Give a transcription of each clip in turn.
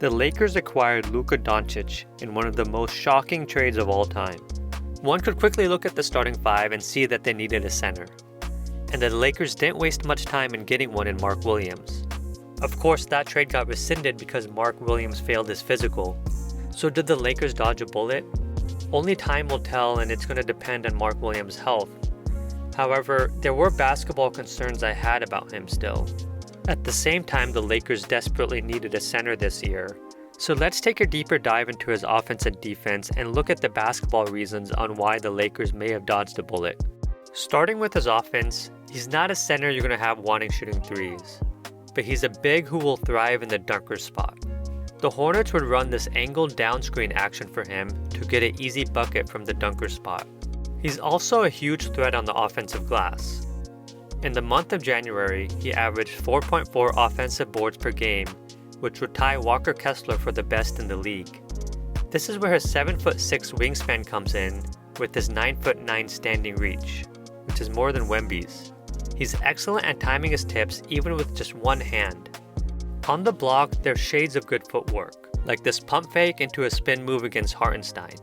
The Lakers acquired Luka Doncic in one of the most shocking trades of all time. One could quickly look at the starting five and see that they needed a center. And the Lakers didn't waste much time in getting one in Mark Williams. Of course, that trade got rescinded because Mark Williams failed his physical. So did the Lakers dodge a bullet? Only time will tell, and it's going to depend on Mark Williams' health. However, there were basketball concerns I had about him still. At the same time, the Lakers desperately needed a center this year. So let's take a deeper dive into his offense and defense and look at the basketball reasons on why the Lakers may have dodged a bullet. Starting with his offense, he's not a center you're going to have wanting shooting threes, but he's a big who will thrive in the dunker spot. The Hornets would run this angled down screen action for him to get an easy bucket from the dunker spot. He's also a huge threat on the offensive glass. In the month of January, he averaged 4.4 offensive boards per game, which would tie Walker Kessler for the best in the league. This is where his 7'6" wingspan comes in, with his 9'9" standing reach, which is more than Wemby's. He's excellent at timing his tips even with just one hand. On the block, there's shades of good footwork, like this pump fake into a spin move against Hartenstein.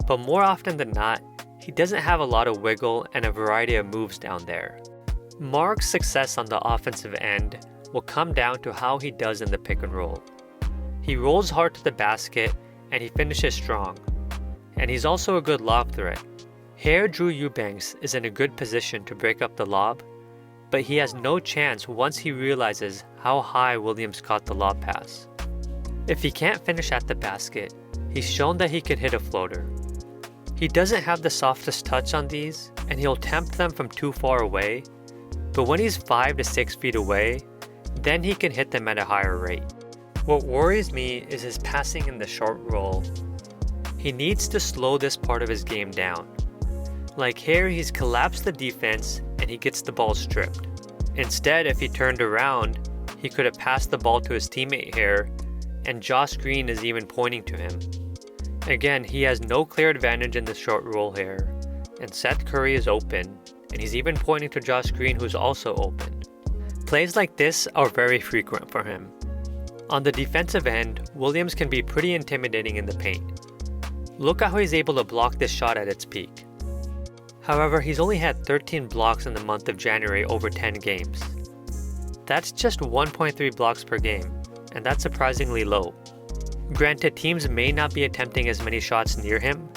But more often than not, he doesn't have a lot of wiggle and a variety of moves down there. Mark's success on the offensive end will come down to how he does in the pick and roll. He rolls hard to the basket and he finishes strong. And he's also a good lob threat. Here, Drew Eubanks is in a good position to break up the lob, but he has no chance once he realizes how high Williams caught the lob pass. If he can't finish at the basket, he's shown that he can hit a floater. He doesn't have the softest touch on these, and he'll tempt them from too far away, but when he's 5 to 6 feet away, then he can hit them at a higher rate. What worries me is his passing in the short roll. He needs to slow this part of his game down. Like here, he's collapsed the defense and he gets the ball stripped. Instead, if he turned around, he could have passed the ball to his teammate here, and Josh Green is even pointing to him. Again, he has no clear advantage in the short roll here, and Seth Curry is open, and he's even pointing to Josh Green, who's also open. Plays like this are very frequent for him. On the defensive end, Williams can be pretty intimidating in the paint. Look at how he's able to block this shot at its peak. However, he's only had 13 blocks in the month of January over 10 games. That's just 1.3 blocks per game, and that's surprisingly low. Granted, teams may not be attempting as many shots near him,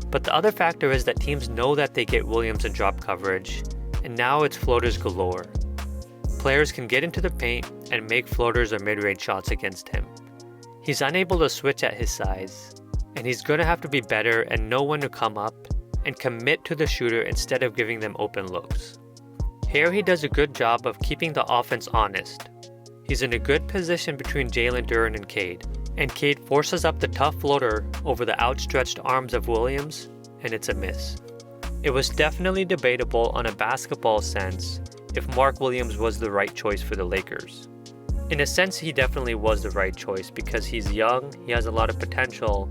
but the other factor is that teams know that they get Williams in drop coverage, and now it's floaters galore. Players can get into the paint and make floaters or mid-range shots against him. He's unable to switch at his size, and he's going to have to be better and know when to come up and commit to the shooter instead of giving them open looks. Here he does a good job of keeping the offense honest. He's in a good position between Jalen Duren and Cade, and Cade forces up the tough floater over the outstretched arms of Williams, and it's a miss. It was definitely debatable on a basketball sense if Mark Williams was the right choice for the Lakers. In a sense, he definitely was the right choice because he's young, he has a lot of potential,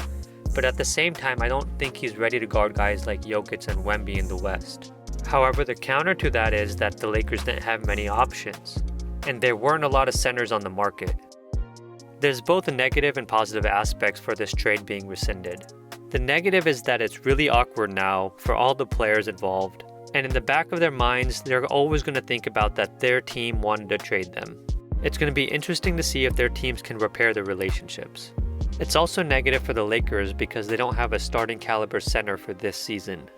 but at the same time, I don't think he's ready to guard guys like Jokic and Wemby in the West. However, the counter to that is that the Lakers didn't have many options, and there weren't a lot of centers on the market. There's both negative and positive aspects for this trade being rescinded. The negative is that it's really awkward now for all the players involved, and in the back of their minds, they're always going to think about that their team wanted to trade them. It's going to be interesting to see if their teams can repair their relationships. It's also negative for the Lakers because they don't have a starting caliber center for this season.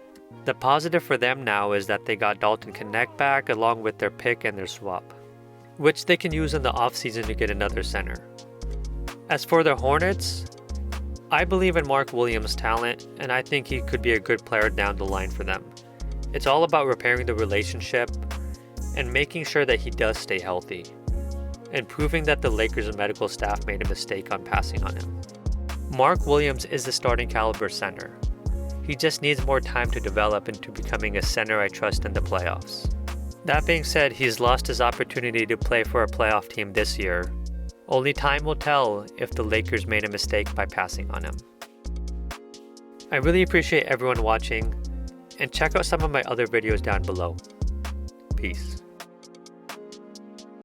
The positive for them now is that they got Dalton Knecht back along with their pick and their swap, which they can use in the offseason to get another center. As for the Hornets, I believe in Mark Williams' talent, and I think he could be a good player down the line for them. It's all about repairing the relationship and making sure that he does stay healthy, and proving that the Lakers' medical staff made a mistake on passing on him. Mark Williams is the starting caliber center. He just needs more time to develop into becoming a center I trust in the playoffs. That being said, he's lost his opportunity to play for a playoff team this year. Only time will tell if the Lakers made a mistake by passing on him. I really appreciate everyone watching, and check out some of my other videos down below. Peace.